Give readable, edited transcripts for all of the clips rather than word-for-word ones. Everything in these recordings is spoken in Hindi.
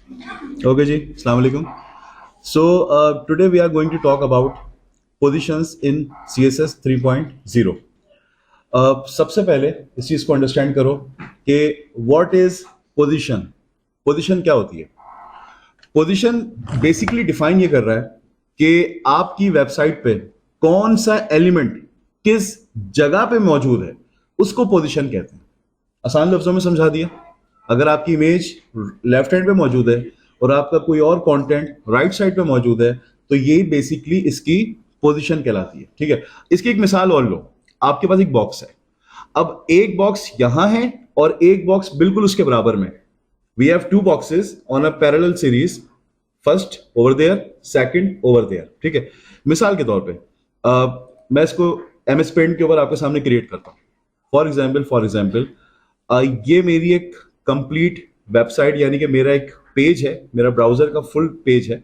Okay ji, Assalamu alaikum. So today we are going to talk about positions in CSS 3.0. सबसे पहले इस चीज को अंडरस्टैंड करो कि व्हाट इज पोजीशन। पोजीशन क्या होती है? पोजीशन बेसिकली डिफाइन ये कर रहा है कि आपकी वेबसाइट पे कौन सा एलिमेंट किस जगह पे मौजूद है, उसको पोजीशन कहते हैं। आसान लफ्जों में समझा दिया। अगर आपकी इमेज लेफ्ट हैंड पे मौजूद है और आपका कोई और कंटेंट राइट साइड पे मौजूद है, तो ये बेसिकली इसकी पोजीशन कहलाती है। ठीक है, इसकी एक मिसाल और लो। आपके पास एक बॉक्स है। अब एक बॉक्स यहां है और एक बॉक्स बिल्कुल उसके बराबर में। We have two boxes on a parallel series, first over there, second over there. ठीक है, मिसाल के तौर पे मैं इसको एमएस पेंट के ऊपर आपके सामने क्रिएट करता हूं। फॉर एग्जाम्पल ये मेरी एक कंप्लीट वेबसाइट यानी कि मेरा एक पेज है, मेरा ब्राउजर का फुल पेज है,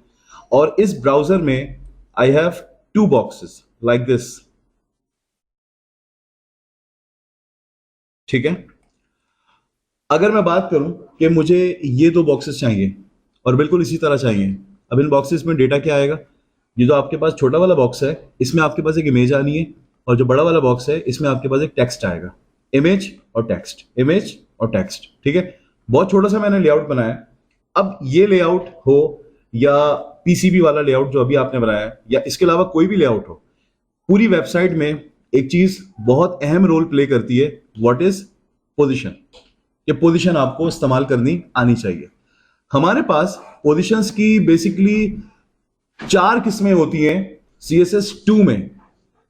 और इस ब्राउजर में I have two boxes like this. ठीक है, अगर मैं बात करूं कि मुझे ये दो बॉक्सेस चाहिए और बिल्कुल इसी तरह चाहिए, अब इन बॉक्सेस में डेटा क्या आएगा? ये जो आपके पास छोटा वाला बॉक्स है, इसमें आपके पास एक इमेज आनी है, और जो बड़ा वाला बॉक्स है, इसमें आपके पास एक टेक्स्ट आएगा। इमेज और टेक्स्ट, इमेज और टेक्स्ट। ठीक है, बहुत छोटा सा मैंने लेआउट बनाया। अब ये लेआउट हो या पीसीबी वाला लेआउट जो अभी आपने बनाया है, या इसके अलावा कोई भी लेआउट हो, पूरी वेबसाइट में एक चीज बहुत अहम रोल प्ले करती है। What is position? ये पोजीशन आपको इस्तेमाल करनी आनी चाहिए। हमारे पास पोजीशंस की बेसिकली 4 किस्में होती हैं CSS2 में,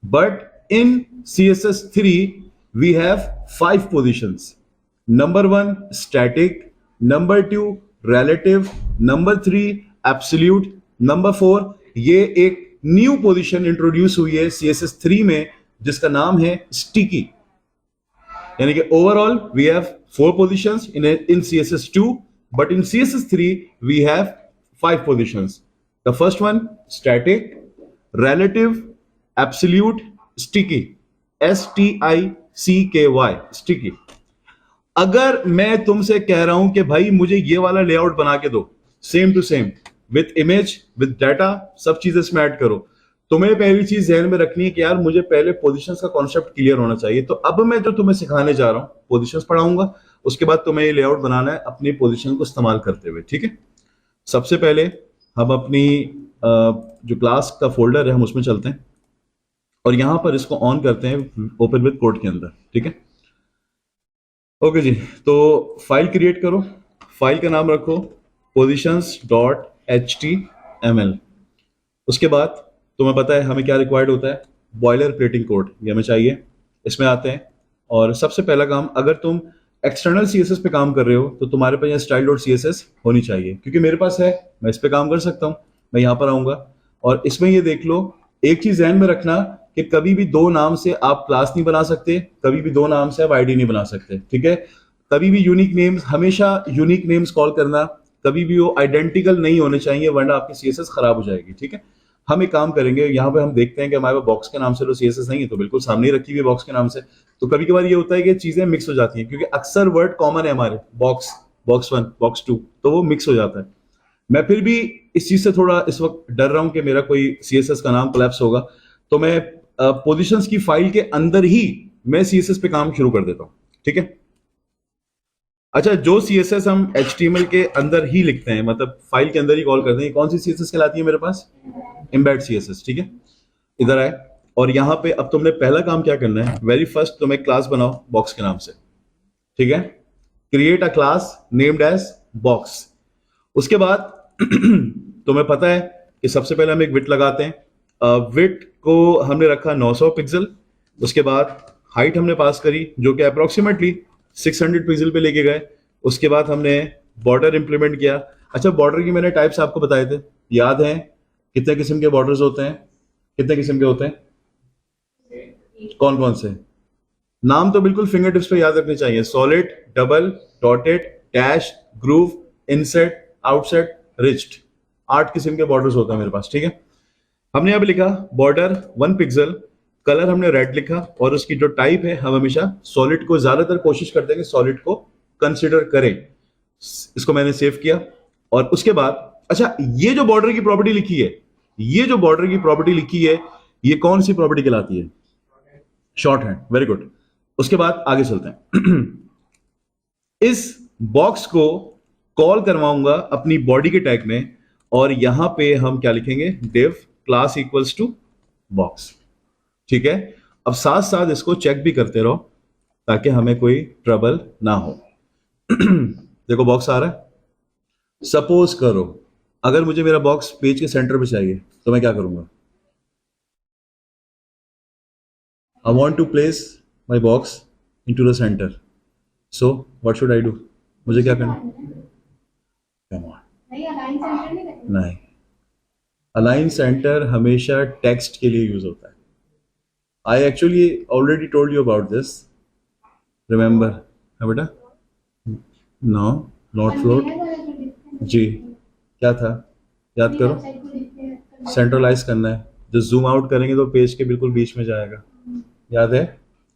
but in CSS3 we have 5 positions. Number 1 static, number 2 relative, number 3 absolute, number 4 ये एक न्यू पोजीशन इंट्रोड्यूस हुई है CSS3 में जिसका नाम है स्टिकी। यानी कि overall we have 4 positions in CSS2, but in CSS3 we have 5 positions. The first one static, relative, absolute, sticky. STICKY, sticky. अगर मैं तुमसे कह रहा हूं कि भाई मुझे ये वाला लेआउट बना के दो, same to same, with image, with data, सब चीजें इसमें ऐड करो, तुम्हें पहली चीज ध्यान में रखनी है कि यार मुझे पहले पोजीशंस का कॉन्सेप्ट क्लियर होना चाहिए। तो अब मैं जो तुम्हें सिखाने जा रहा हूं, पोजीशंस पढ़ाऊंगा, उसके बाद तुम्हें ये लेआउट बनाना है अपनी पोजीशन को इस्तेमाल करते हुए। ठीक है, सबसे पहले हम अपनी जो क्लास का फोल्डर है हम उसमें चलते हैं और यहां पर इसको ऑन करते हैं ओपन विद कोड के अंदर। ठीक है, ओके जी, तो फाइल क्रिएट करो। फाइल का नाम रखो positions.html। उसके बाद तुम्हें पता है हमें क्या रिक्वायर्ड होता है, बॉयलर प्लेटिंग कोड, ये हमें चाहिए। इसमें आते हैं और सबसे पहला काम, अगर तुम एक्सटर्नल CSS पे काम कर रहे हो तो तुम्हारे पास यहाँ style.css होनी चाहिए, क्योंकि मेरे पास है, मैं इस पे काम कर सकता हूँ। मैं यहाँ पर आऊंगा और इसमें ये देख लो, एक चीज ध्यान में रखना कि कभी भी दो नाम से आप क्लास नहीं बना सकते, कभी भी दो नाम से आप आईडी नहीं बना सकते। ठीक है, कभी भी यूनिक नेम्स, हमेशा यूनिक नेम्स कॉल करना, कभी भी वो आइडेंटिकल नहीं होने चाहिए, वरना आपकी CSS खराब हो जाएगी। ठीक है, हम एक काम करेंगे, यहाँ पे हम देखते हैं कि हमारे पास बॉक्स के नाम से तो CSS नहीं है, तो बिल्कुल सामने ही रखी हुई है बॉक्स के नाम से। तो कभी कभार ये होता है कि चीजें मिक्स हो जाती हैं, क्योंकि अक्सर वर्ड कॉमन है हमारे, बॉक्स, बॉक्स 1, बॉक्स 2, तो वो मिक्स हो जाता है। मैं फिर भी इस चीज से थोड़ा इस वक्त डर रहा हूं कि मेरा कोई CSS का नाम कोलैप्स होगा, तो मैं पोजीशंस की फाइल के अंदर ही मैं CSS पे काम शुरू कर देता हूं। ठीक है, अच्छा, जो CSS हम HTML के अंदर ही लिखते हैं, मतलब फाइल के अंदर ही कॉल करते हैं, कौन सी CSS कहलाती है मेरे पास? Embed CSS। ठीक है, इधर आए और यहां पे अब तुमने पहला काम क्या करना है, वेरी फर्स्ट तुम एक क्लास बनाओ बॉक्स के नाम से। ठीक है, create a class named as box. उसके बाद तुम्हें पता है कि सबसे पहले हम एक विड्थ लगाते हैं। विड्थ को हमने रखा 900 पिक्सल। उसके बाद हाइट हमने पास करी जो कि अप्रोक्सीमेटली 600 पिक्सल पे लेके गए। उसके बाद हमने बॉर्डर इंप्लीमेंट किया। अच्छा, बॉर्डर की मैंने टाइप्स आपको बताए थे, याद है? कितने किस्म के बॉर्डर्स होते हैं? कितने किस्म के होते हैं? कौन कौन से? नाम तो बिल्कुल फिंगर टिप्स पे याद रखने चाहिए। Solid, double, dotted, dash, groove, inset, outset, ridged. 8 किस्म के बॉर्डर्स होते हैं मेरे पास। ठीक है, हमने यहाँ पे लिखा बॉर्डर 1 पिक्सल, कलर हमने रेड लिखा, और उसकी जो टाइप है, हम हमेशा सॉलिड को, ज्यादातर कोशिश करते हैं कि सॉलिड को कंसिडर करें। इसको मैंने सेव किया और उसके बाद अच्छा, ये जो बॉर्डर की प्रॉपर्टी लिखी है, ये जो बॉर्डर की प्रॉपर्टी लिखी है, ये कौन सी प्रॉपर्टी कहलाती है? Short hand, very good. उसके बाद आगे चलते हैं। इस बॉक्स को कॉल करवाऊंगा अपनी बॉडी के टैग में, और यहां पे हम क्या लिखेंगे? div class equals to box. ठीक है, अब साथ साथ इसको चेक भी करते रहो ताकि हमें कोई ट्रबल ना हो। देखो बॉक्स आ रहा है। सपोज करो अगर मुझे मेरा बॉक्स पेज के सेंटर पे चाहिए तो मैं क्या करूंगा? I want to place my box into the centre, so what should I do? मुझे क्या करना? Come on. नहीं, अलाइन सेंटर हमेशा टेक्स्ट के लिए यूज होता है। I actually already told you about this, remember है बेटा? नो, नॉट फ्लोट जी, क्या था? याद करो, सेंट्रलाइज करना है। जो जूम आउट करेंगे तो पेज के बिल्कुल बीच में जाएगा, याद है?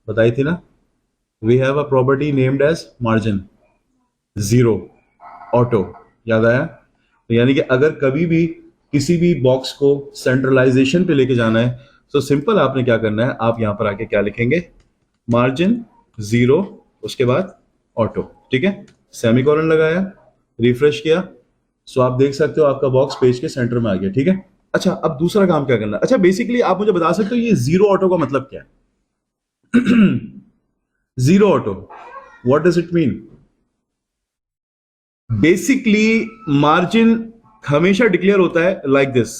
बताई थी ना? We have a property named as margin, zero, auto, याद आया? तो यानी कि अगर कभी भी किसी भी बॉक्स को सेंट्रलाइजेशन पे लेके जाना है तो सिंपल आपने क्या करना है, आप यहां पर आके क्या लिखेंगे? मार्जिन जीरो, उसके बाद ऑटो। ठीक है, सेमीकोलन लगाया, रिफ्रेश किया, सो आप देख सकते हो आपका बॉक्स पेज के सेंटर में आ गया। ठीक है, अच्छा अब दूसरा काम क्या करना है? अच्छा बेसिकली आप मुझे बता सकते हो ये जीरो ऑटो का मतलब क्या है? Zero auto, what does it mean? Basically margin हमेशा डिक्लेयर होता है like this,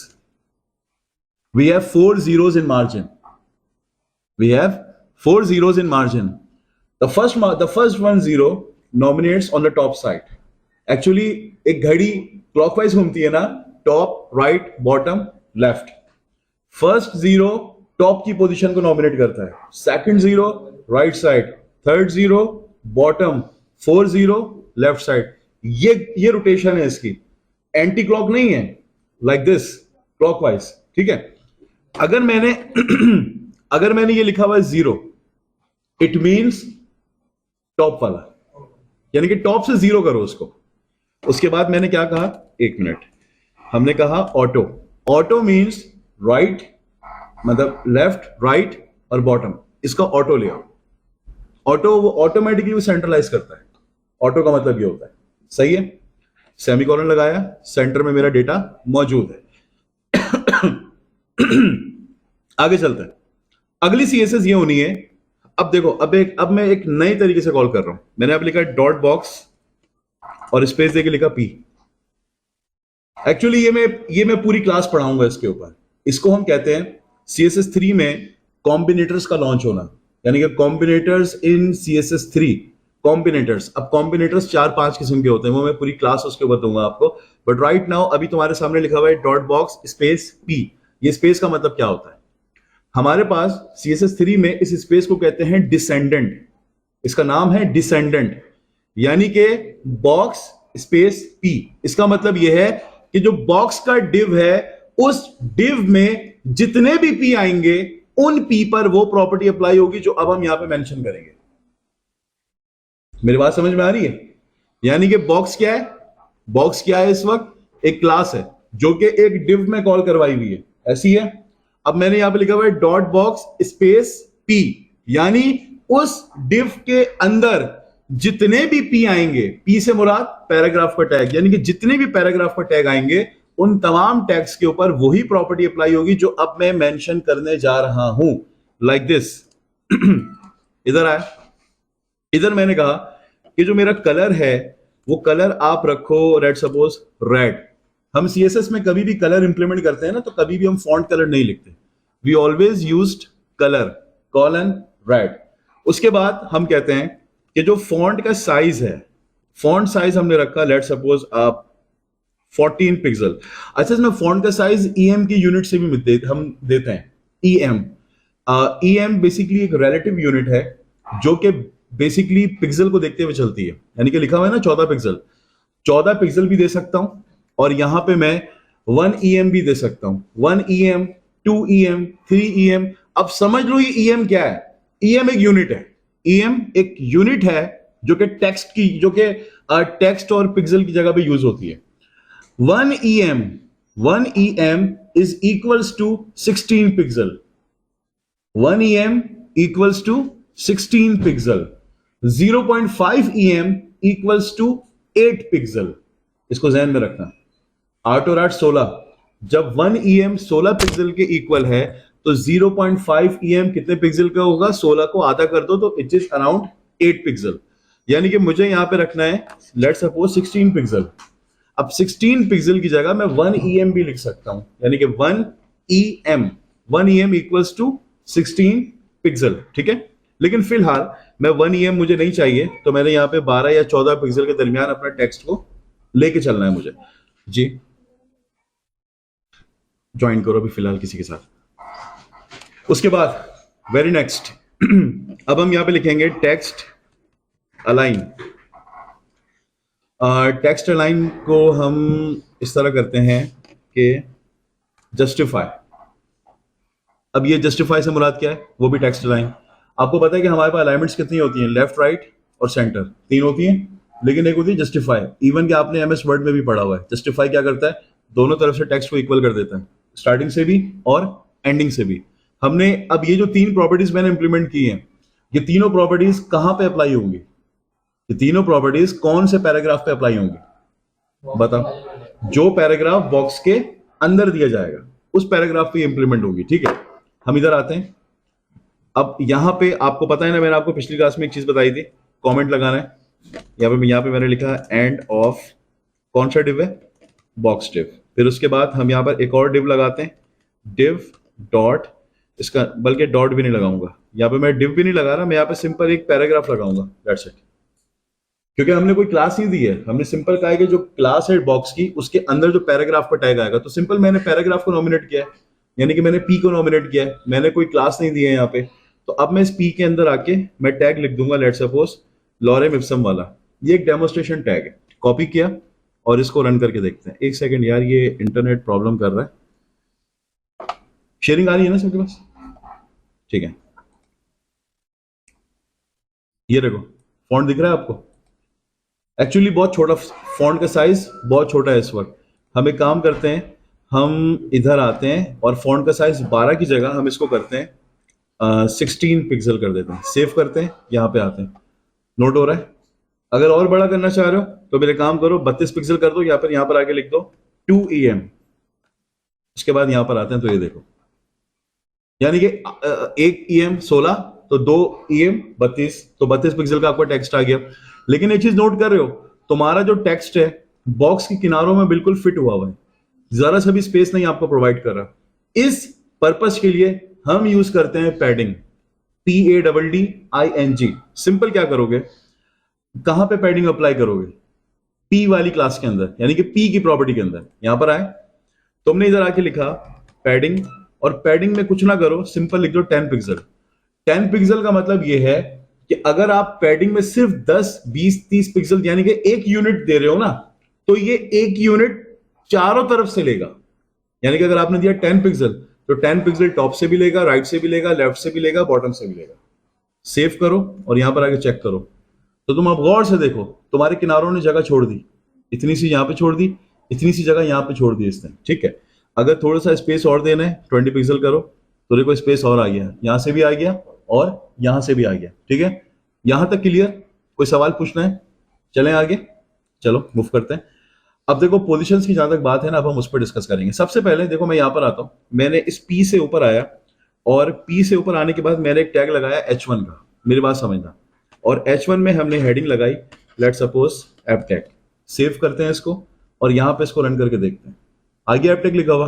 we have 4 zeros in margin, we have 4 zeros in margin. The first one zero nominates on the top side. Actually एक घड़ी क्लॉकवाइज घूमती है ना, top, right, bottom, left. First zero top की पोजीशन को नॉमिनेट करता है, second zero right side, third zero bottom, fourth zero left side. ये रोटेशन है इसकी, एंटी क्लॉक नहीं है, लाइक दिस, क्लॉकवाइज। ठीक है, अगर मैंने अगर मैंने ये लिखा हुआ है जीरो, इट मींस टॉप वाला, यानी कि टॉप से जीरो करो उसको। उसके बाद मैंने क्या कहा? एक मिनट, हमने कहा ऑटो। ऑटो मींस राइट, मतलब लेफ्ट, राइट और बॉटम, इसका ऑटो ले आओ। ऑटो वो ऑटोमेटिकली वो सेंट्रलाइज करता है। ऑटो का मतलब ये होता है, सही है? सेमीकोलन लगाया, सेंटर में मेरा डेटा मौजूद है। आगे चलते हैं, अगली सीएसएस ये होनी है। अब देखो, अब मैं एक नए तरीके से कॉल कर रहा हूं। मैंने अब लिखा डॉट बॉक्स और स्पेस देके लिखा पी। एक्चुअली ये मैं पूरी क्लास पढ़ाऊंगा इसके ऊपर। इसको हम कहते हैं सीएसएस 3 में कॉम्बिनेटर्स का लॉन्च होना, यानी कि कॉम्बिनेटर्स इन सीएसएस 3। कॉम्बिनेटर्स, अब कॉम्बिनेटर्स 4-5 किस्म के होते हैं, वो मैं पूरी क्लास उसके ऊपर दूंगा आपको। बट राइट नाउ अभी तुम्हारे सामने लिखा हुआ है डॉट बॉक्स स्पेस पी। ये स्पेस का मतलब क्या होता है? हमारे पास CSS 3 में इस स्पेस को कहते हैं डिसेंडेंट। इसका नाम है डिसेंडेंट, यानी कि बॉक्स स्पेस पी। इसका मतलब यह है कि जो बॉक्स का डिव है, उस डिव में जितने भी पी आएंगे उन पी पर वो प्रॉपर्टी अप्लाई होगी जो अब हम यहां पे मेंशन करेंगे। मेरी बात समझ में आ रही है? यानी कि बॉक्स क्या है? बॉक्स क्या है? इस वक्त एक क्लास है जो कि एक डिव में कॉल करवाई हुई है, ऐसी है। अब मैंने यहां पे लिखा हुआ है डॉट बॉक्स स्पेस पी, यानी उस डिव के अंदर जितने भी पी आएंगे, पी से मुराद पैराग्राफ का टैग, यानी कि जितने भी पैराग्राफ का टैग आएंगे उन तमाम टैग्स के ऊपर वही प्रॉपर्टी अप्लाई होगी जो अब मैं मेंशन करने जा रहा हूं, लाइक दिस। इधर आया, इधर मैंने कहा कि जो मेरा कलर है वो कलर आप रखो रेड, सपोज रेड। हम सीएसएस में कभी भी कलर इंप्लीमेंट करते हैं ना, तो कभी भी हम फॉन्ट कलर नहीं लिखते, we always used colour colon red. उसके बाद हम कहते हैं कि जो फॉन्ट का साइज है, फॉन्ट साइज हमने रखा लेट सपोज आप 14 पिक्सल। अच्छा, इसमें फॉन्ट का साइज ईएम की यूनिट से भी हम देते हैं, ईएम। ईएम बेसिकली एक रिलेटिव यूनिट है जो कि बेसिकली पिक्सल को देखते हुए चलती है, यानी कि लिखा हुआ है ना 14 पिक्सल, 14 पिक्सल भी दे सकता हूं, और यहां पे मैं 1 EM भी दे सकता हूं, 1 EM, 2 EM, 3 EM। अब समझ लो ये EM क्या है? EM एक यूनिट है। EM एक यूनिट है जो कि टेक्स्ट की, जो कि टेक्स्ट और पिक्सल की जगह पे यूज होती है। 1 em is equals to 16 pixel. 1 em equals to 16 pixel. 0.5 em equals to 8 pixel. इसको ध्यान में रखना। 8 और 8 16। जब 1 em 16 पिक्सल के इक्वल है तो 0.5 em कितने पिक्सल का होगा? 16 को आधा कर दो तो इट इज अराउंड 8 पिक्सल। यानी कि मुझे यहां पे रखना है लेट्स सपोज 16 पिक्सल। अब 16 पिक्सल की जगह मैं 1 em भी लिख सकता हूं, यानी कि 1 em इक्वल्स टू 16 पिक्सल। ठीक है, लेकिन फिलहाल मैं 1 em मुझे नहीं चाहिए, तो मैंने यहां पे 12 या 14 पिक्सल के दरमियान अपना टेक्स्ट को लेके चलना है मुझे। जी ज्वाइन करो अभी फिलहाल किसी के साथ। उसके बाद वेरी नेक्स्ट अब हम यहां पे लिखेंगे टेक्स्ट अलाइन। टेक्स्ट अलाइन को हम इस तरह करते हैं कि जस्टिफाई। अब ये जस्टिफाई से मुराद क्या है? वो भी टेक्स्ट अलाइन। आपको पता है कि हमारे पास अलाइनमेंट्स कितनी होती हैं? लेफ्ट, राइट और सेंटर, 3 होती हैं। लेकिन एक होती है जस्टिफाई। इवन कि आपने एमएस वर्ड में भी पढ़ा हुआ है। जस्टिफाई क्या करता है? दोनों तरफ से टेक्स्ट को इक्वल कर देता है, स्टार्टिंग से भी और एंडिंग से भी। हमने अब ये जो 3 प्रॉपर्टीज मैंने इंप्लीमेंट की हैं, ये तीनों प्रॉपर्टीज कहां पे अप्लाई होंगी? ये तीनों प्रॉपर्टीज कौन से पैराग्राफ पे अप्लाई होंगी? बताओ। जो पैराग्राफ बॉक्स के अंदर दिया जाएगा उस पैराग्राफ पे इंप्लीमेंट होगी। ठीक है, हम इधर आते हैं। अब यहां पे आपको पता है ना, मैंने आपको पिछली क्लास में एक चीज बताई थी, कमेंट लगाना है। यहां पे मैंने लिखा है एंड ऑफ, कौन सा डिव है? Box div. फिर उसके बाद हम यहां पर एक और डिव लगाते हैं, डिव डॉट, इसका बल्कि डॉट भी नहीं लगाऊंगा यहां पे, मैं डिव भी नहीं लगा रहा, मैं यहां पे सिंपल एक पैराग्राफ लगाऊंगा, दैट्स इट। क्योंकि हमने कोई क्लास नहीं दी है, हमने सिंपल कहा है कि जो क्लास है बॉक्स की उसके अंदर जो पैराग्राफ का टैग आएगा, तो सिंपल मैंने पैराग्राफ को नॉमिनेट किया है, यानी कि मैंने पी को नॉमिनेट किया है, मैंने कोई क्लास नहीं दी है यहाँ पे। तो अब मैं इस पी के अंदर आके मैं टैग लिख दूंगा, लेट सपोज लॉरेम इप्सम वाला। ये एक डेमोस्ट्रेशन टैग है, कॉपी किया और इसको रन करके देखते हैं। एक सेकेंड यार, ये इंटरनेट प्रॉब्लम कर रहा है। शेयरिंग आ रही है ना सबके पास? ठीक है, ये देखो फॉन्ट दिख रहा है आपको? एक्चुअली बहुत छोटा फॉन्ट का साइज बहुत छोटा है इस वक्त। हम एक काम करते हैं, हम इधर आते हैं और फॉन्ट का साइज 12 की जगह हम इसको करते हैं 16 पिक्सल कर देते हैं। सेव करते हैं, यहाँ पे आते हैं, नोट हो रहा है? अगर और बड़ा करना चाह रहे हो तो मेरे काम करो 32 पिक्सल कर दो, यहाँ पर आके लिख दो 2 em। उसके बाद यहाँ पर आते हैं तो ये देखो, यानी कि 1 em 16 तो 2 em 32, तो 32 पिक्सल का आपका टेक्स्ट आ गया। लेकिन एक चीज नोट कर रहे हो, तुम्हारा जो टेक्स्ट है बॉक्स के किनारों में बिल्कुल फिट हुआ हुआ है, जरा सा भी स्पेस नहीं आपको प्रोवाइड कर रहा। इस पर्पस के लिए हम यूज करते हैं पैडिंग, PADDING। सिंपल क्या करोगे, कहां पे पैडिंग अप्लाई करोगे? पी वाली क्लास के अंदर, यानी कि पी की प्रॉपर्टी के अंदर। यहां पर आए, तुमने इधर आके लिखा पैडिंग, और पैडिंग में कुछ ना करो, सिंपल लिख दो 10 पिक्सल। 10 पिक्सल का मतलब यह है कि अगर आप पैडिंग में सिर्फ 10, 20, 30 पिक्सल यानी कि 1 यूनिट दे रहे हो ना, तो ये 1 यूनिट चारों तरफ से लेगा। यानी कि अगर आपने दिया 10 पिक्सल तो 10 पिक्सल टॉप से भी लेगा, राइट से भी लेगा, लेफ्ट से भी लेगा, बॉटम से भी लेगा। सेव करो और यहां पर आके चेक करो, तो तुम अब गौर से देखो, तुम्हारे किनारों ने जगह छोड़ दी, इतनी सी यहां पे छोड़ दी, इतनी सी जगह यहां पे छोड़ दी इसने। ठीक है, अगर थोड़ा सा स्पेस और देना है 20 पिक्सल करो, तो देखो स्पेस और आ गया, यहां से भी आ गया और यहां से भी आ गया। ठीक है, यहां तक क्लियर? कोई सवाल पूछना है? चलें आगे, चलो मूव करते हैं। अब देखो पोजीशंस की जहां तक बात है ना, अब हम उस पर डिस्कस करेंगे। सबसे पहले देखो, मैं यहां पर आता हूं, मैंने इस पी से ऊपर आया और पी से ऊपर आने के बाद मैंने एक टैग लगाया H1 का, मेरी बात समझना। और H1 में हमने हेडिंग लगाई let suppose app tag. Save करते हैं इसको और यहां पे इसको रन करके देखते हैं, आगे ऐप टैग लिखा हुआ।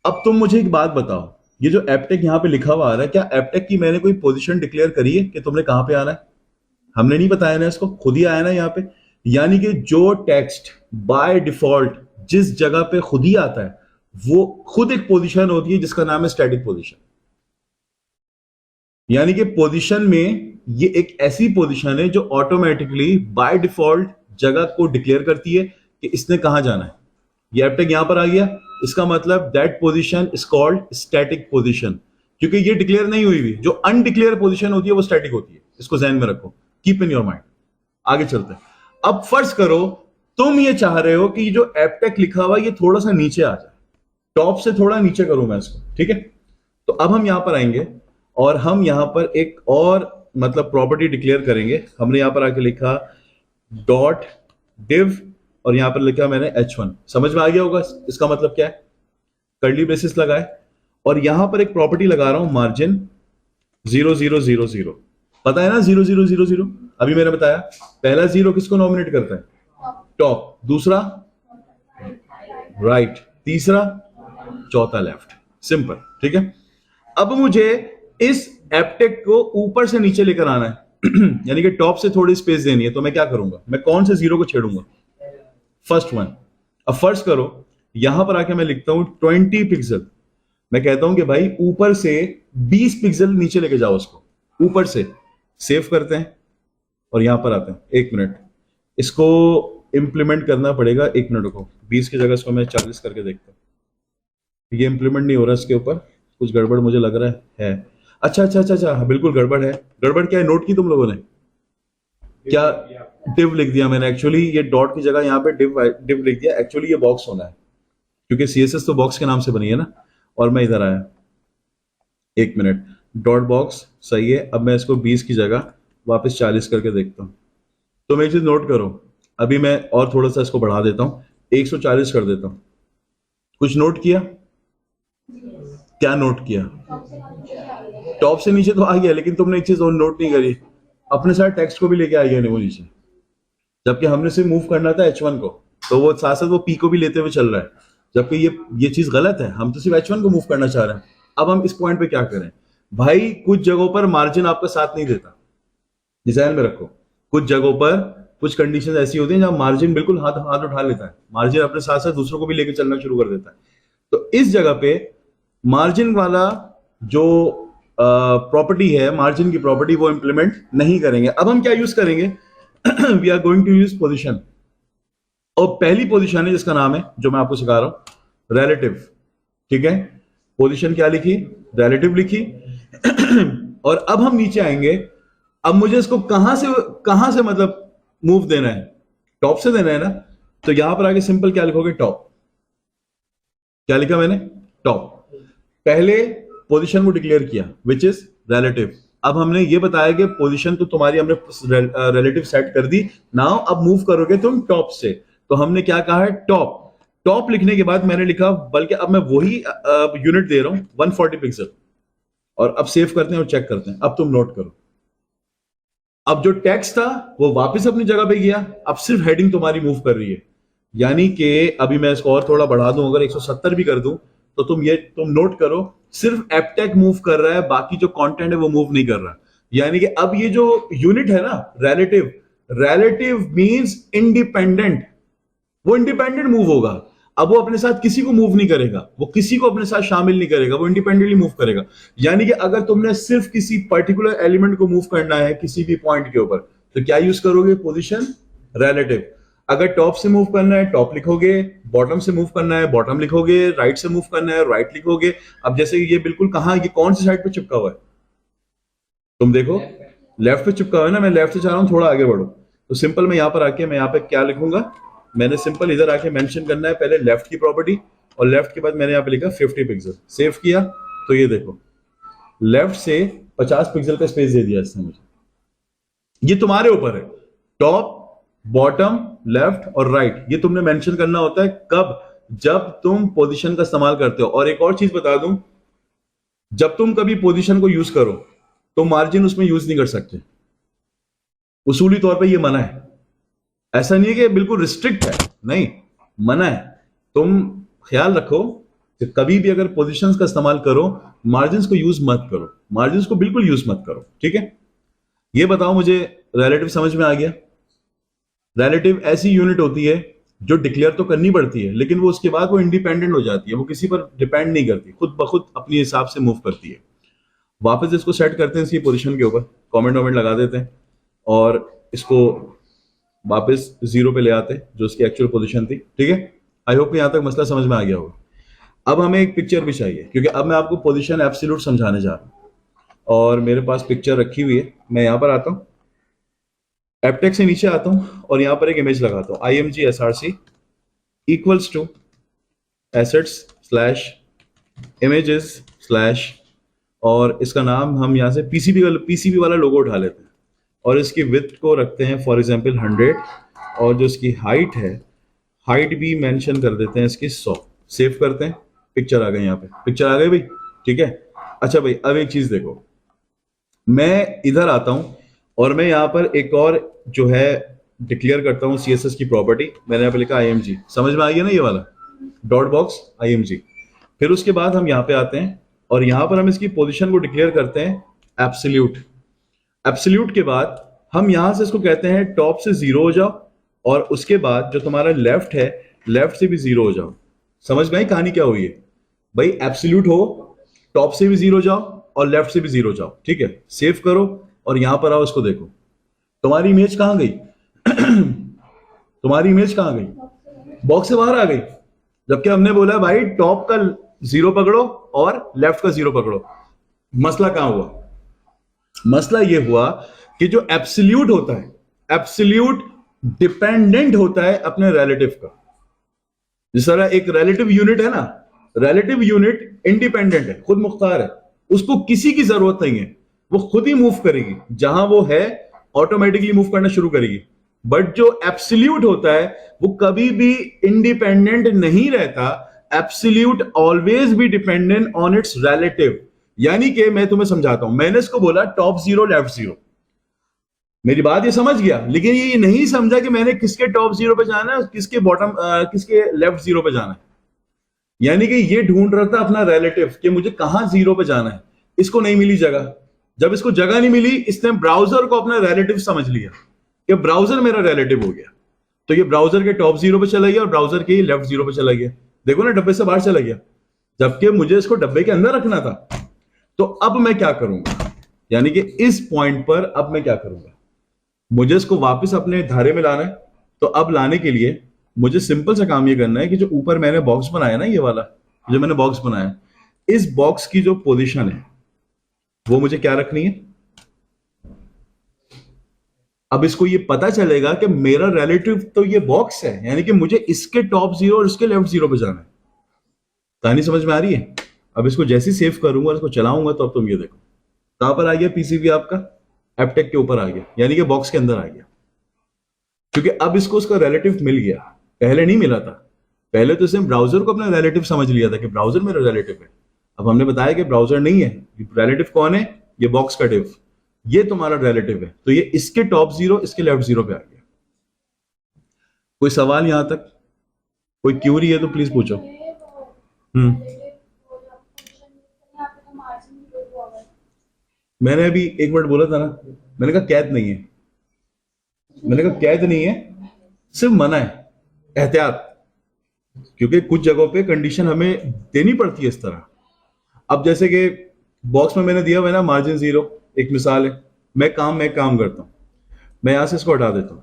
अब तुम मुझे एक बात बताओ, ये जो ऐप टैग यहां पे लिखा हुआ आ रहा है, क्या ऐप टैग की मैंने कोई पोजीशन डिक्लेयर करी है कि तुमने कहां पे आना है? हमने नहीं बताया ना, इसको खुद ही आया ना यहाँ पे। यानी कि जो टेक्स्ट बाय डिफॉल्ट जिस जगह पे खुद ही आता है, वो खुद एक पोजीशन होती है जिसका नाम है स्टैटिक पोजीशन। यानी कि पोजीशन में ये एक ऐसी पोजीशन है जो ऑटोमेटिकली बाय डिफॉल्ट जगह को डिक्लेयर करती है कि इसने कहां जाना है। ये ऐप टैग यहां पर आ गया, इसका मतलब that position is called static position, क्योंकि ये डिक्लेयर नहीं हुई हुई। जो अनडिक्लेयर पोजीशन होती है वो स्टैटिक होती है, इसको ध्यान में रखो, कीप इन योर माइंड। आगे चलते हैं। अब फर्ज करो तुम ये चाह रहे हो कि जो एपटेक लिखा हुआ ये थोड़ा सा नीचे आ जाए, टॉप से थोड़ा नीचे करूं मैं इसको, ठीक है। तो अब हम यहां पर आएंगे और हम यहां पर एक और मतलब प्रॉपर्टी डिक्लेयर करेंगे। हमने यहां पर आके लिखा डॉट डिव और यहां पर लिखा मैंने h1। समझ में आ गया होगा इसका मतलब क्या है। कर्ली ब्रेसेस लगाए और यहां पर एक प्रॉपर्टी लगा रहा हूं मार्जिन 0000। पता है ना 0000। अभी मैंने बताया पहला जीरो किसको नॉमिनेट करता है, टॉप, दूसरा राइट, तीसरा, चौथा लेफ्ट। सिंपल, ठीक है। अब मुझे इस एपटेक को ऊपर से नीचे लेकर आना है यानी कि टॉप से थोड़ी स्पेस देनी है। तो मैं क्या करूंगा, मैं कौन से जीरो को छेड़ूंगा, फर्स्ट वन। अब फर्स्ट करो, यहां पर आके मैं लिखता हूं 20 पिक्सल। मैं कहता हूं कि भाई ऊपर से 20 पिक्सल नीचे लेके जाओ उसको, ऊपर से। सेव करते हैं और यहां पर आते हैं। एक मिनट, इसको इंप्लीमेंट करना पड़ेगा, एक मिनट को। 20 की जगह इसको मैं 40 करके देखता हूं। ये इंप्लीमेंट नहीं हो रहा, इसके ऊपर कुछ गड़बड़ मुझे लग रहा है। अच्छा अच्छा अच्छा अच्छा, बिल्कुल गड़बड़ है। गड़बड़ क्या है, नोट की तुम लोगों ने क्या, डिव लिख दिया मैंने। एक्चुअली ये डॉट की जगह यहाँ पे डिव डिव लिख दिया। एक्चुअली ये बॉक्स होना है क्योंकि सीएसएस तो बॉक्स के नाम से बनी है ना। और मैं इधर आया, एक मिनट, डॉट बॉक्स सही है। अब मैं इसको 20 की जगह वापस 40 करके देखता हूँ। तो मैं एक चीज नोट करो, अभी मैं और थोड़ा सा इसको बढ़ा देता हूँ, 140 कर देता हूँ। कुछ नोट किया, क्या नोट किया, टॉप से नीचे तो आ गया, लेकिन तुमने एक चीज और नोट नहीं करी, अपने साथ टेक्स्ट को भी लेके आ गया नहीं वो नीचे। जबकि हमने सिर्फ मूव करना था H1 को, तो वो साथ साथ वो P को भी लेते हुए चल रहा है। जबकि ये चीज गलत है, हम तो सिर्फ H1 को मूव करना चाह रहे हैं। अब हम इस पॉइंट पे क्या करें भाई, कुछ जगहों पर मार्जिन आपका साथ नहीं देता, डिजाइन में रखो। कुछ जगहों पर कुछ कंडीशन ऐसी होती है जहां मार्जिन बिल्कुल हाथ हाथ उठा लेता है, मार्जिन अपने साथ साथ दूसरों को भी लेकर चलना शुरू कर देता है। तो इस जगह पे मार्जिन वाला जो प्रॉपर्टी है, मार्जिन की प्रॉपर्टी, वो इंप्लीमेंट नहीं करेंगे। अब हम क्या यूज करेंगे we are going to use position. और पहली पोजीशन है जिसका नाम है, जो मैं आपको सिखा रहा हूं, रिलेटिव। ठीक है, पोजीशन क्या लिखी, रिलेटिव लिखी और अब हम नीचे आएंगे। अब मुझे इसको कहां से मतलब मूव देना है, टॉप से देना है ना। तो यहां पर आगे सिंपल क्या लिखोगे, टॉप। क्या लिखा मैंने, टॉप। पहले पोजीशन को डिक्लेयर किया विच इज रिलेटिव। अब हमने ये बताया कि पोजीशन तो तुम्हारी हमने रिलेटिव सेट कर दी। नाउ अब मूव करोगे तुम टॉप से, तो हमने क्या कहा है, टॉप। टॉप लिखने के बाद मैंने लिखा, बल्कि अब मैं वही यूनिट दे रहा हूं 140 पिक्सल। और अब सेव करते हैं और चेक करते हैं। अब तुम नोट करो, अब जो टेक्स्ट था वो वापस अपनी जगह पे गया, अब सिर्फ हेडिंग तुम्हारी मूव कर रही है। यानी कि अभी मैं इसको और थोड़ा बढ़ा दूं, अगर 170 भी कर दूं, तो तुम नोट करो, सिर्फ एपटेक मूव कर रहा है, बाकी जो कंटेंट है वो मूव नहीं कर रहा। यानी कि अब ये जो यूनिट है ना, रिलेटिव, रिलेटिव मींस इंडिपेंडेंट। वो इंडिपेंडेंट मूव होगा। अब वो अपने साथ किसी को मूव नहीं करेगा, वो किसी को अपने साथ शामिल नहीं करेगा, वो इंडिपेंडेंटली मूव करेगा। यानी कि अगर तुमने सिर्फ किसी पर्टिकुलर एलिमेंट को मूव करना है किसी भी पॉइंट के ऊपर, तो क्या यूज करोगे, पोजीशन रिलेटिव। अगर टॉप से मूव करना है टॉप लिखोगे, बॉटम से मूव करना है बॉटम लिखोगे, राइट से मूव करना है राइट लिखोगे। अब जैसे ये बिल्कुल कहां, ये कौन सी साइड पे चिपका हुआ है, तुम देखो, लेफ्ट पे चिपका हुआ है ना। मैं लेफ्ट से चाह रहा हूं थोड़ा आगे बढ़ो, तो सिंपल मैं यहां पर आके, मैं यहां पे क्या लिखूंगा, मैंने सिंपल इधर आके मेंशन करना है पहले लेफ्ट की प्रॉपर्टी, और लेफ्ट के बाद मैंने यहां पे लिखा 50 पिक्सल। सेव किया तो ये देखो, लेफ्ट से 50 पिक्सल का स्पेस दे दिया इसने मुझे। ये तुम्हारे ऊपर है, टॉप, बॉटम, लेफ्ट और राइट, ये तुमने मेंशन करना होता है कब, जब तुम पोजीशन का इस्तेमाल करते हो। और एक और चीज बता दूं, जब तुम कभी पोजीशन को यूज करो तो मार्जिन उसमें यूज नहीं कर सकते, उसूली तौर पे ये मना है। ऐसा नहीं है कि बिल्कुल रिस्ट्रिक्ट है, नहीं, मना है। तुम ख्याल रखो कि कभी भी अगर पोजीशंस का इस्तेमाल करो, मार्जिन्स को यूज मत करो, मार्जिन्स को बिल्कुल यूज मत करो, ठीक है। ये बताओ मुझे, रिलेटिव समझ में आ गया। रिलेटिव ऐसी यूनिट होती है जो डिक्लेयर तो करनी पड़ती है, लेकिन वो उसके बाद वो इंडिपेंडेंट हो जाती है, वो किसी पर डिपेंड नहीं करती, खुद ब खुद अपने हिसाब से मूव करती है। वापस इसको सेट करते हैं इसकी पोजीशन के ऊपर, कमेंट वमेंट लगा देते हैं और इसको वापस जीरो पे ले आते हैं जो उसकी एक्चुअल पोजीशन थी, ठीक है। आई होप यहां तक मसला समझ में आ गया होगा। अब हमें एक पिक्चर भी चाहिए, क्योंकि अब मैं आपको पोजीशन एब्सोल्यूट समझाने जा रहा हूं और मेरे पास पिक्चर रखी हुई है। मैं यहां पर आता हूं एपटेक से नीचे आता हूं और यहां पर एक इमेज लगाता हूं, IMG equals to assets slash images slash, और इसका नाम हम यहाँ से पीसीबी वाला लोगो उठा लेते हैं और इसकी विड्थ को रखते हैं फॉर एग्जांपल 100, और जो इसकी हाइट है, हाइट भी मेंशन कर देते हैं इसकी 100। सेव करते हैं, पिक्चर आ गई, यहाँ पे पिक्चर आ गई भाई, ठीक है। अच्छा भाई, अब एक चीज देखो, मैं इधर आता हूं और मैं यहाँ पर एक और जो है डिक्लेयर करता हूँ CSS की प्रॉपर्टी। मैंने यहाँ पे लिखा IMG, समझ में आ गया ना ये वाला डॉट बॉक्स IMG। फिर उसके बाद हम यहाँ पे आते हैं और यहाँ पर हम इसकी पोजीशन को डिक्लेयर करते हैं एब्सोल्यूट। एब्सोल्यूट के बाद हम यहाँ से इसको कहते हैं टॉप से 0 हो जाओ, और उसके बाद जो तुम्हारा लेफ्ट है, लेफ्ट से भी 0 हो जाओ। समझ में आई कहानी क्या हुई है भाई? एब्सोल्यूट हो, टॉप से भी 0 जाओ और लेफ्ट से भी 0 जाओ, ठीक है। सेव करो और यहां पर आओ, इसको देखो, तुम्हारी इमेज कहां गई? तुम्हारी इमेज कहां गई? बॉक्स से बाहर आ गई, जबकि हमने बोला भाई टॉप का 0 पकड़ो और लेफ्ट का 0 पकड़ो। मसला कहां हुआ? मसला यह हुआ कि जो एब्सोल्यूट होता है, एब्सोल्यूट डिपेंडेंट होता है अपने रिलेटिव का। जिस तरह एक रिलेटिव यूनिट है ना, रिलेटिव यूनिट इंडिपेंडेंट है, खुद मुख्तार है, उसको किसी की जरूरत नहीं है, वो खुद ही मूव करेगी, जहां वो है ऑटोमेटिकली मूव करना शुरू करेगी। बट जो एब्सोल्यूट होता है वो कभी भी इंडिपेंडेंट नहीं रहता, absolute always be dependent on it's relative. यानी कि मैं तुम्हें समझाता हूं, मैंने इसको बोला टॉप 0 लेफ्ट 0, मेरी बात ये समझ गया, लेकिन ये नहीं समझा कि मैंने किसके टॉप 0 पे जाना है, किसके बॉटम किसके लेफ्ट 0 पे जाना है। यानी कि ये ढूंढ रहा था अपना रिलेटिव कि मुझे कहां 0 पे जाना है, इसको नहीं मिली जगह। जब इसको जगह नहीं मिली, इसने ब्राउजर को अपना रिलेटिव समझ लिया कि ब्राउजर मेरा रिलेटिव हो गया, तो ये ब्राउजर के टॉप 0 पे चला गया और ब्राउजर के लेफ्ट 0 पे चला गया। देखो ना, डब्बे से बाहर चला गया, जबकि मुझे इसको डब्बे के अंदर रखना था। तो अब मैं क्या करूंगा, यानी कि इस पॉइंट पर अब मैं क्या करूंगा, मुझे इसको वापस अपने धारे में लाना है। तो अब लाने के लिए मुझे सिंपल सा काम ये करना है कि जो ऊपर मैंने बॉक्स बनाया ना, ये वाला जो मैंने बॉक्स बनाया, इस बॉक्स की जो पोजीशन है वो मुझे क्या रखनी है। अब इसको ये पता चलेगा कि मेरा रिलेटिव तो ये बॉक्स है, यानी कि मुझे इसके टॉप 0 और इसके लेफ्ट 0 पे जाना है। कहानी समझ में आ रही है? अब इसको जैसे ही सेव करूंगा और इसको चलाऊंगा तो अब तुम ये देखो, कहां पर आ गया पीसीबी आपका? एपटेक के ऊपर आ गया, यानी कि बॉक्स के अंदर आ गया, क्योंकि अब इसको उसका रिलेटिव मिल गया, पहले नहीं मिला था। पहले तो इसने ब्राउजर को अपना रिलेटिव समझ लिया था कि ब्राउजर मेरा रिलेटिव है। अब हमने बताया कि ब्राउजर नहीं है, रिलेटिव कौन है? ये बॉक्स का डिव, ये तुम्हारा रिलेटिव है, तो ये इसके टॉप 0 इसके लेफ्ट 0 पे आ गया। कोई सवाल यहां तक? कोई क्यूरी है तो प्लीज पूछो। मैंने अभी 1 मिनट बोला था ना, मैंने कहा कैद नहीं है, मैंने कहा कैद नहीं है, सिर्फ मना है, एहतियात, क्योंकि कुछ जगहों पे कंडीशन हमें देनी पड़ती है इस तरह। अब जैसे कि बॉक्स में मैंने दिया हुआ है ना मार्जिन 0, एक मिसाल है, मैं काम करता हूं, मैं यहां से इसको हटा देता हूं,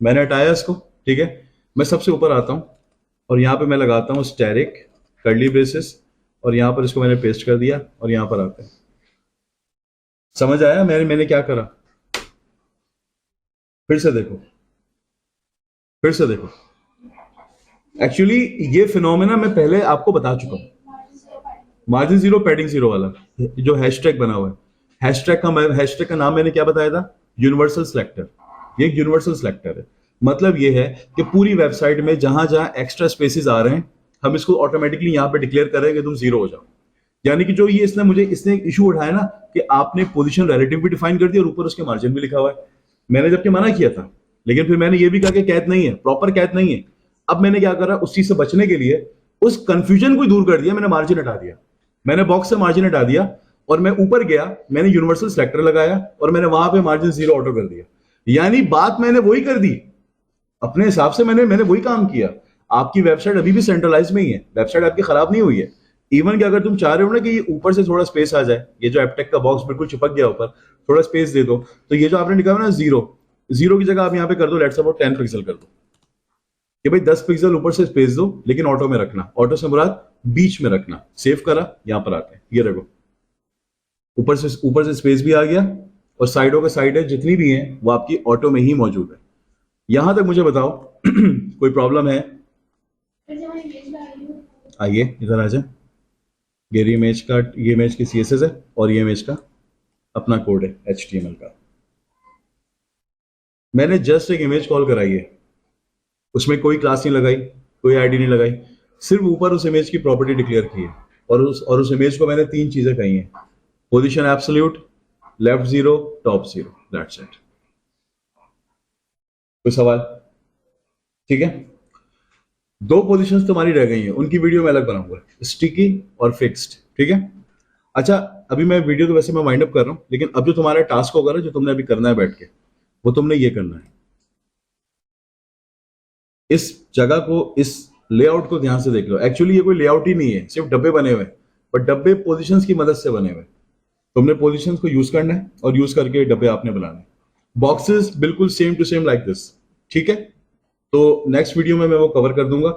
मैंने हटाया इसको, ठीक है। मैं सबसे ऊपर आता हूं और यहां पे मैं लगाता हूं स्टैरिक कर्ली ब्रेसेस, और यहां पर इसको मैंने पेस्ट कर दिया और यहां पर आता है। समझ आया मैंने क्या करा? फिर से देखो, फिर से देखो, एक्चुअली ये फिनोमेना मैं पहले आपको बता चुका हूं। मार्जिन 0 पैडिंग 0 वाला जो हैशटैग बना हुआ है, हैशटैग का नाम मैंने क्या बताया था? Universal selector. ये एक यूनिवर्सल सिलेक्टर है, मतलब ये है कि पूरी वेबसाइट में जहां जहां एक्स्ट्रा स्पेसेस आ रहे हैं, हम इसको ऑटोमेटिकली यहां पे डिक्लेयर करेंगे तुम 0 हो जाओ। यानी कि जो ये इसने एक इशू उठाया ना कि आपने पोजीशन रिलेटिव भी डिफाइन कर दी और ऊपर उसके मार्जिन भी लिखा हुआ है, मैंने जबकि मना किया था, लेकिन फिर मैंने ये भी कहा कि कैद नहीं है, प्रॉपर कैद नहीं है। अब मैंने क्या करा, उस चीज से बचने के लिए उस कंफ्यूजन को दूर कर दिया, मैंने मार्जिन हटा दिया, मैंने बॉक्स से मार्जिन हटा दिया और मैं ऊपर गया, मैंने यूनिवर्सल सिलेक्टर लगाया और मैंने वहां पे मार्जिन 0 ऑटो कर दिया। यानी बात मैंने वही कर दी अपने हिसाब से, मैंने वही काम किया। आपकी वेबसाइट अभी भी सेंट्रलाइज में ही है, वेबसाइट आपकी खराब नहीं हुई है। इवन कि अगर तुम चाह रहे हो ना कि ये ऊपर से थोड़ा स्पेस आ जाए, ये जो एपटेक का बॉक्स बिल्कुल चिपक गया ऊपर, थोड़ा स्पेस दे दो, तो ये जो आपने लिखा है ना 0 की जगह आप यहाँ पे कर दो लेट्स अबाउट 10 पिक्सल कर दो, कि भाई 10 पिक्सल ऊपर से स्पेस दो, लेकिन ऑटो में रखना, ऑटो से मुराद बीच में रखना। सेव करा, यहां पर आते हैं, ये देखो ऊपर से स्पेस भी आ गया और साइडों के साइडें जितनी भी हैं वो आपकी ऑटो में ही मौजूद है। यहां तक मुझे बताओ कोई प्रॉब्लम है? आइए इधर आ जाए। ये इमेज का, ये इमेज की CSS है और ये इमेज का अपना कोड है HTML का। मैंने जस्ट एक इमेज कॉल कराई है, उसमें कोई क्लास नहीं लगाई, कोई आईडी नहीं लगाई, सिर्फ ऊपर उस इमेज की प्रॉपर्टी डिक्लेयर की है और उस इमेज को मैंने 3 चीजें कही हैं, position absolute, left 0, top 0, that's it. कोई सवाल? ठीक है, 2 पोजीशंस तुम्हारी रह गई हैं, उनकी वीडियो मैं अलग बनाऊंगा, स्टिकी और फिक्स्ड। ठीक है, अच्छा अभी मैं वीडियो तो वैसे मैं वाइंड अप कर रहा हूं, लेकिन अब जो तुम्हारा टास्क होगा ना, जो तुमने अभी करना है बैठ के, वो तुमने ये करना है, इस जगह को, इस लेआउट को ध्यान से देख लो। एक्चुअली ये कोई लेआउट ही नहीं है, सिर्फ डब्बे बने हुए हैं, बट डब्बे पोजीशंस की मदद से बने हुए हैं। तुमने पोजीशंस को यूज करना है और यूज करके डब्बे आपने बनाने। बॉक्सेस बिल्कुल same to same like this. ठीक है, तो नेक्स्ट वीडियो में मैं वो कवर कर दूंगा।